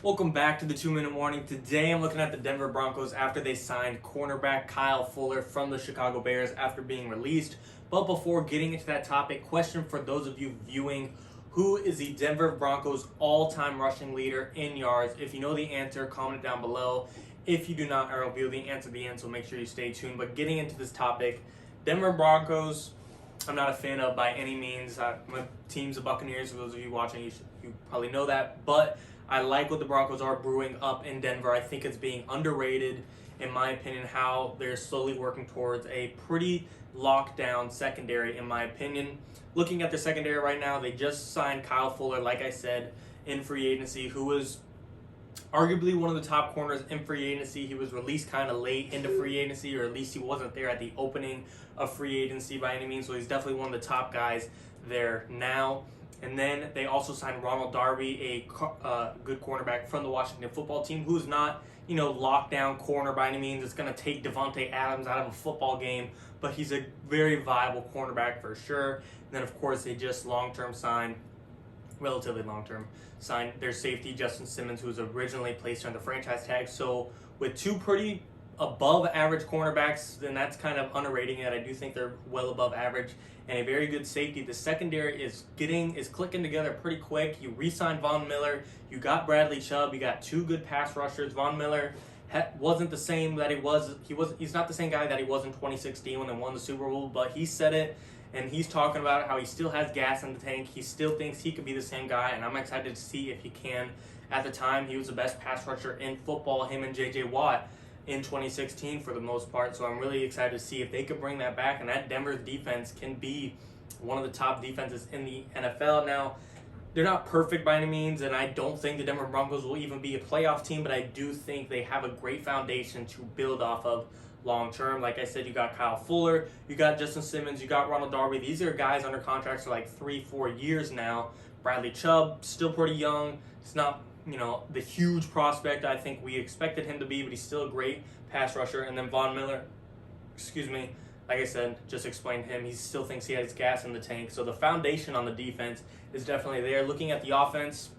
Welcome back to the 2-Minute Warning. Today I'm looking at the Denver Broncos after they signed cornerback Kyle Fuller from the Chicago Bears after being released. But before getting into that topic, question for those of you viewing: who is the Denver Broncos all-time rushing leader in yards? If you know the answer, comment it down below. If you do not, I will reveal the answer at the end, so make sure you stay tuned. But getting into this topic, Denver Broncos, I'm not a fan of by any means. My team's the Buccaneers. For those of you watching, you probably know that. But I like what the Broncos are brewing up in Denver. I think it's being underrated, in my opinion, how they're slowly working towards a pretty locked down secondary, in my opinion. Looking at their secondary right now, they just signed Kyle Fuller, like I said, in free agency, who was arguably one of the top corners in free agency. He was released kind of late into free agency, or at least he wasn't there at the opening of free agency by any means, so he's definitely one of the top guys there now. And then they also signed Ronald Darby, a good cornerback from the Washington football team, who's not, lockdown corner by any means. It's going to take Devontae Adams out of a football game, but he's a very viable cornerback for sure. And then, of course, they just relatively long-term signed their safety, Justin Simmons, who was originally placed on the franchise tag. So with two pretty above average cornerbacks, then that's kind of underrating it. I do think they're well above average, and a very good safety. The secondary is clicking together pretty quick. You re-signed Von Miller, you got Bradley Chubb, you got two good pass rushers. Von Miller wasn't the same that he's not the same guy that he was in 2016 when they won the Super Bowl, but he said it, and he's talking about how he still has gas in the tank. He still thinks he could be the same guy, and I'm excited to see if he can. At the time, he was the best pass rusher in football, him and J.J. Watt, in 2016 for the most part. So I'm really excited to see if they could bring that back, and that Denver's defense can be one of the top defenses in the NFL. Now, they're not perfect by any means, and I don't think the Denver Broncos will even be a playoff team, but I do think they have a great foundation to build off of long term. Like I said, you got Kyle Fuller, you got Justin Simmons, you got Ronald Darby. These are guys under contracts for like 3-4 years now. Bradley Chubb, still pretty young. It's not the huge prospect I think we expected him to be, but he's still a great pass rusher. And then Von Miller, like I said, just explained him. He still thinks he has gas in the tank. So the foundation on the defense is definitely there. Looking at the offense,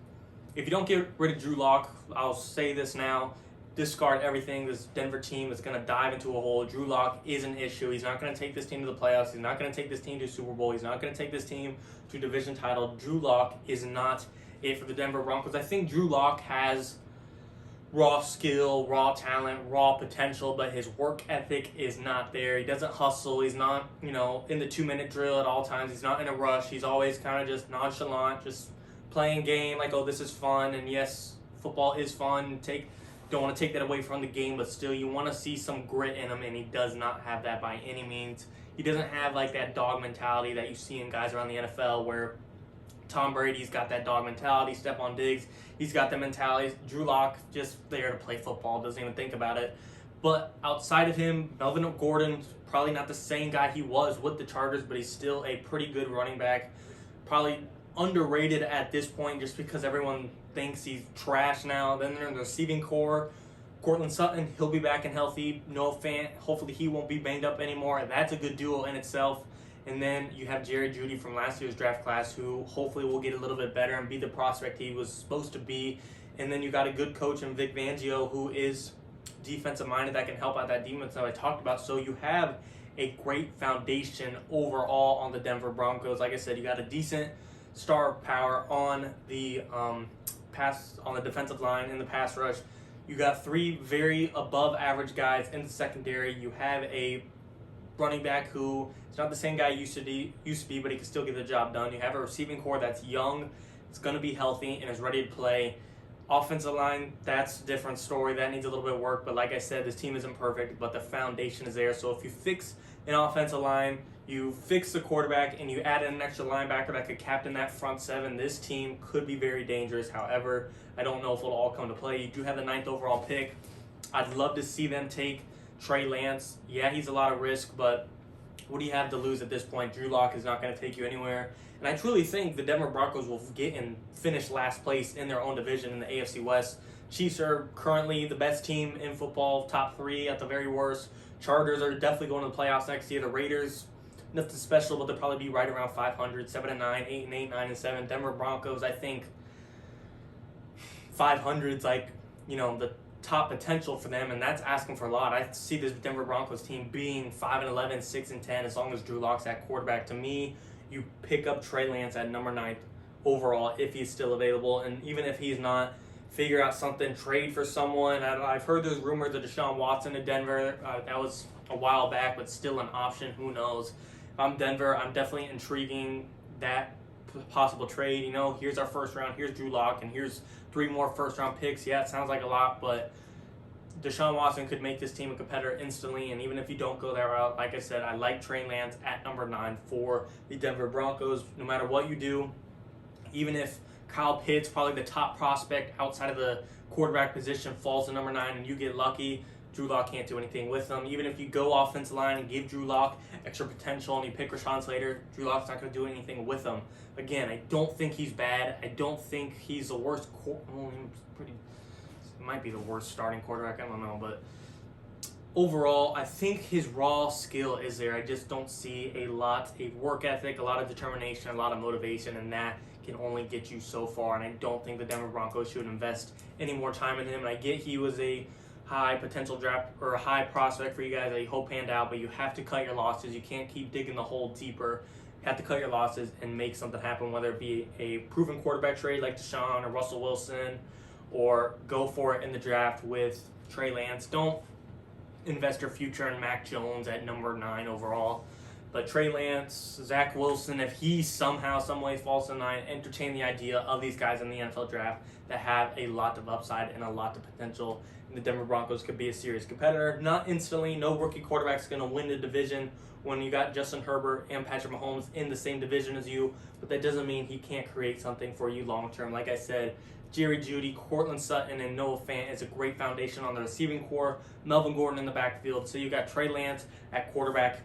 if you don't get rid of Drew Lock, I'll say this now, discard everything. This Denver team is going to dive into a hole. Drew Lock is an issue. He's not going to take this team to the playoffs. He's not going to take this team to Super Bowl. He's not going to take this team to a division title. Drew Lock is not it for the Denver Broncos. I think Drew Lock has raw skill, raw talent, raw potential, but his work ethic is not there. He doesn't hustle. He's not, in the 2-minute drill at all times. He's not in a rush. He's always kind of just nonchalant, just playing game like, oh, this is fun. And yes, football is fun. Don't want to take that away from the game, but still you want to see some grit in him, and he does not have that by any means. He doesn't have like that dog mentality that you see in guys around the NFL where Tom Brady's got that dog mentality. Stephon Diggs, he's got the mentality. Drew Lock, just there to play football, doesn't even think about it. But outside of him, Melvin Gordon, probably not the same guy he was with the Chargers, but he's still a pretty good running back. Probably underrated at this point just because everyone thinks he's trash now. Then they're in the receiving core. Cortland Sutton, he'll be back and healthy. Noah Fant, hopefully he won't be banged up anymore. That's a good duo in itself. And then you have Jerry Jeudy from last year's draft class, who hopefully will get a little bit better and be the prospect he was supposed to be. And then you got a good coach in Vic Fangio, who is defensive-minded, that can help out that defense that I talked about. So you have a great foundation overall on the Denver Broncos. Like I said, you got a decent star power on the on the defensive line in the pass rush. You got three very above-average guys in the secondary. You have a running back who is not the same guy used to be, but he can still get the job done. You have a receiving core that's young, it's going to be healthy, and is ready to play. Offensive line, that's a different story. That needs a little bit of work, but like I said, this team isn't perfect, but the foundation is there. So if you fix an offensive line, you fix the quarterback, and you add in an extra linebacker that could captain that front seven, this team could be very dangerous. However, I don't know if it'll all come to play. You do have the 9th overall pick. I'd love to see them take Trey Lance. Yeah, he's a lot of risk, but what do you have to lose at this point? Drew Lock is not going to take you anywhere. And I truly think the Denver Broncos will get and finish last place in their own division in the AFC West. Chiefs are currently the best team in football, top 3 at the very worst. Chargers are definitely going to the playoffs next year. The Raiders, nothing special, but they'll probably be right around 500, 7-9, 8-8, 9-7. Denver Broncos, I think 500's like, the top potential for them, and that's asking for a lot. I see this Denver Broncos team being 5-11, 6-10, as long as Drew Lock's at quarterback. To me, you pick up Trey Lance at number 9 overall if he's still available, and even if he's not, figure out something, trade for someone. I've heard there's rumors of Deshaun Watson to Denver. That was a while back, but still an option. Who knows? If I'm Denver, I'm definitely intriguing that possible trade. Here's our first round, here's Drew Lock, and here's 3 more first round picks. Yeah, it sounds like a lot, but Deshaun Watson could make this team a competitor instantly, and even if you don't go that route, like I said, I like Trey Lance at number 9 for the Denver Broncos. No matter what you do, even if Kyle Pitts, probably the top prospect outside of the quarterback position, falls to number 9 and you get lucky, Drew Lock can't do anything with them. Even if you go offensive line and give Drew Lock extra potential and you pick Rashawn Slater, Drew Lock's not going to do anything with them. Again, I don't think he's bad. I don't think he's the worst. Might be the worst starting quarterback. I don't know, but overall, I think his raw skill is there. I just don't see a work ethic, a lot of determination, a lot of motivation, and that can only get you so far. And I don't think the Denver Broncos should invest any more time in him. And I get he was a high potential draft or a high prospect for you guys that you hope panned out, but you have to cut your losses. You can't keep digging the hole deeper. You have to cut your losses and make something happen, whether it be a proven quarterback trade like Deshaun or Russell Wilson, or go for it in the draft with Trey Lance. Don't invest your future in Mac Jones at number 9 overall. But Trey Lance, Zach Wilson, if he somehow, some way falls to 9, entertain the idea of these guys in the NFL draft that have a lot of upside and a lot of potential. And the Denver Broncos could be a serious competitor. Not instantly, no rookie quarterback's going to win the division when you got Justin Herbert and Patrick Mahomes in the same division as you, but that doesn't mean he can't create something for you long term. Like I said, Jerry Jeudy, Cortland Sutton, and Noah Fant is a great foundation on the receiving core. Melvin Gordon in the backfield. So you got Trey Lance at quarterback,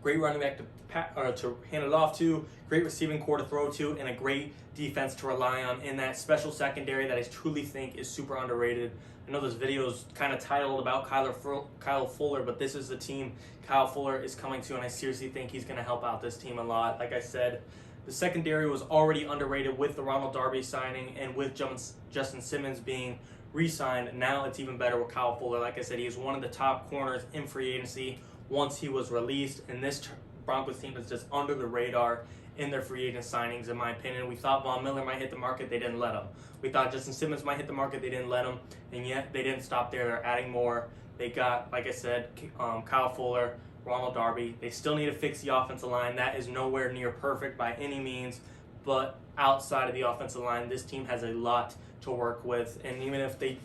great running back to hand it off to, great receiving core to throw to, and a great defense to rely on in that special secondary that I truly think is super underrated. I know this video is kind of titled about Kyle Fuller, but this is the team Kyle Fuller is coming to, and I seriously think he's going to help out this team a lot. Like I said, the secondary was already underrated with the Ronald Darby signing and with Justin Simmons being re-signed. Now it's even better with Kyle Fuller. Like I said, he is one of the top corners in free agency once he was released, and this Broncos team is just under the radar in their free agent signings, in my opinion. We thought Von Miller might hit the market, they didn't let him. We thought Justin Simmons might hit the market, they didn't let him, and yet they didn't stop there. They're adding more. They got, like I said, Kyle Fuller, Ronald Darby. They still need to fix the offensive line. That is nowhere near perfect by any means, but outside of the offensive line, this team has a lot to work with. And even if they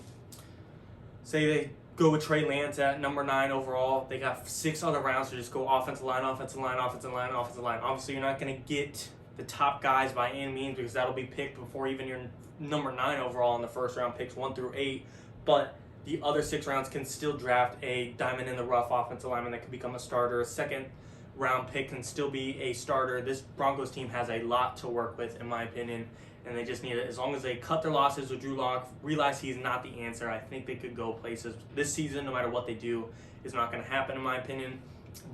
say they go with Trey Lance at number 9 overall, they got 6 other rounds to just go offensive line, offensive line, offensive line, offensive line. Obviously, you're not going to get the top guys by any means because that'll be picked before even your number 9 overall in the first round, picks 1 through 8. But the other 6 rounds can still draft a diamond in the rough offensive lineman that could become a starter. A second round pick can still be a starter. This Broncos team has a lot to work with, in my opinion, and they just need it. As long as they cut their losses with Drew Lock, realize he's not the answer, I think they could go places. This season, no matter what they do, is not going to happen, in my opinion.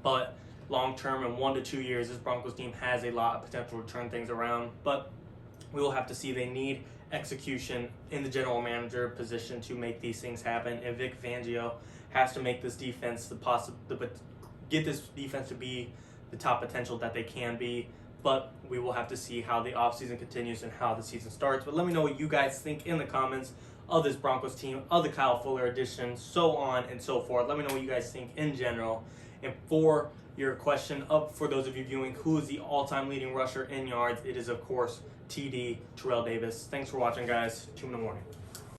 But long term, in 1 to 2 years, this Broncos team has a lot of potential to turn things around. But we will have to see. They need execution in the general manager position to make these things happen. And Vic Fangio has to make this defense get this defense to be the top potential that they can be. But we will have to see how the offseason continues and how the season starts. But let me know what you guys think in the comments of this Broncos team, of the Kyle Fuller edition, so on and so forth. Let me know what you guys think in general. And for your question, for those of you viewing, who is the all-time leading rusher in yards? It is, of course, TD, Terrell Davis. Thanks for watching, guys. 2 in the morning.